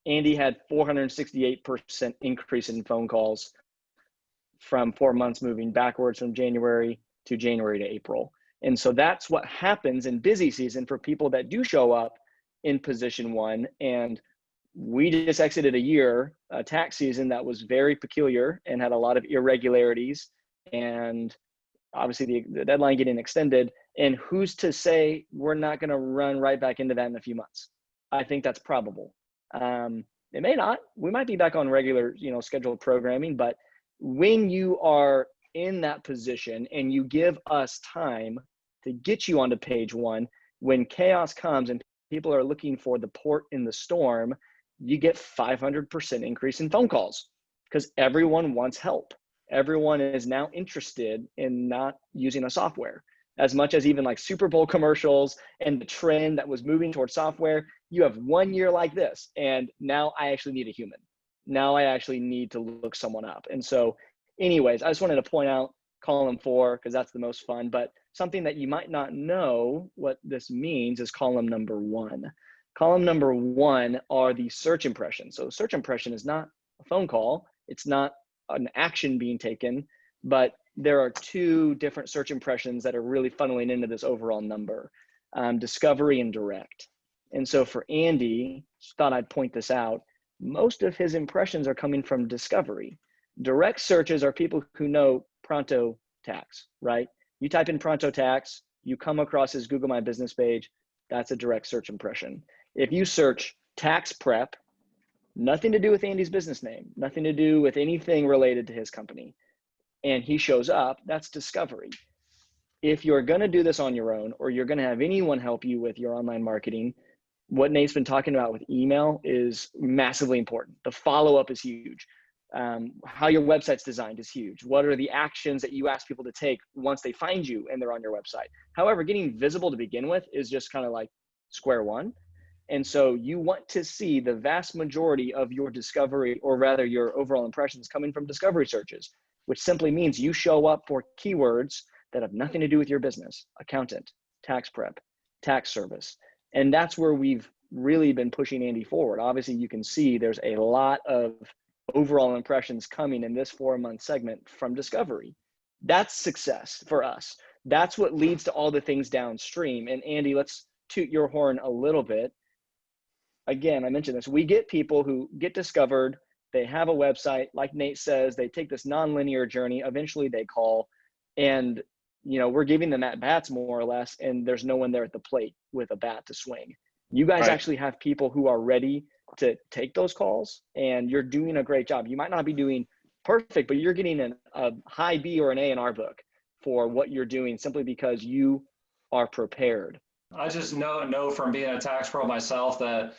Andy had 468% increase in phone calls from 4 months moving backwards from January to April. And so that's what happens in busy season for people that do show up in position one. And we just exited a tax season that was very peculiar and had a lot of irregularities, and obviously the deadline getting extended. And who's to say we're not going to run right back into that in a few months? I think that's probable. It may not. We might be back on regular, scheduled programming, but when you are in that position and you give us time to get you onto page one, when chaos comes and people are looking for the port in the storm, you get 500% increase in phone calls because everyone wants help. Everyone is now interested in not using a software. As much as even like Super Bowl commercials and the trend that was moving towards software, you have 1 year like this, and now I actually need a human. Now I actually need to look someone up. And so anyways, I just wanted to point out column 4 because that's the most fun, but something that you might not know what this means is column number 1. Column number 1 are the search impressions. So search impression is not a phone call. It's not an action being taken, but there are 2 different search impressions that are really funneling into this overall number, discovery and direct. And so for Andy, thought I'd point this out, most of his impressions are coming from discovery. Direct searches are people who know Pronto Tax, right? You type in Pronto Tax, you come across his Google My Business page, that's a direct search impression. If you search tax prep, nothing to do with Andy's business name, nothing to do with anything related to his company, and he shows up, that's discovery. If you're going to do this on your own, or you're going to have anyone help you with your online marketing, what Nate's been talking about with email is massively important. The follow-up is huge. How your website's designed is huge. What are the actions that you ask people to take once they find you and they're on your website? However, getting visible to begin with is just kind of like square one. And so you want to see the vast majority of your discovery, or rather your overall impressions, coming from discovery searches, which simply means you show up for keywords that have nothing to do with your business: accountant, tax prep, tax service. And that's where we've really been pushing Andy forward. Obviously, you can see there's a lot of overall impressions coming in this 4-month segment from discovery. That's success for us. That's what leads to all the things downstream. And Andy, let's toot your horn a little bit. Again, I mentioned this. We get people who get discovered. They have a website, like Nate says, they take this nonlinear journey. Eventually they call, and we're giving them at bats more or less, and there's no one there at the plate with a bat to swing. You guys actually have people who are ready to take those calls, and you're doing a great job. You might not be doing perfect, but you're getting a high B or an A in our book for what you're doing, simply because you are prepared. I just know from being a tax pro myself that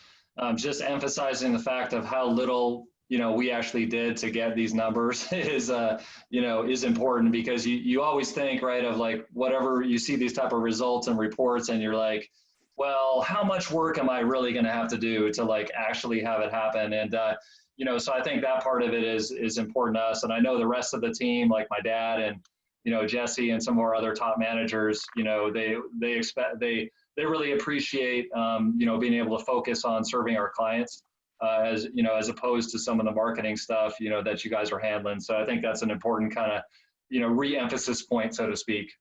just emphasizing the fact of how little we actually did to get these numbers is important, because you always think, right, of like whatever you see these type of results and reports, and you're like, well, how much work am I really going to have to do to like actually have it happen? And so I think that part of it is important to us. And I know the rest of the team, like my dad and Jesse and some of our other top managers, they really appreciate being able to focus on serving our clients. As opposed to some of the marketing stuff, that you guys are handling. So I think that's an important kind of, re-emphasis point, so to speak.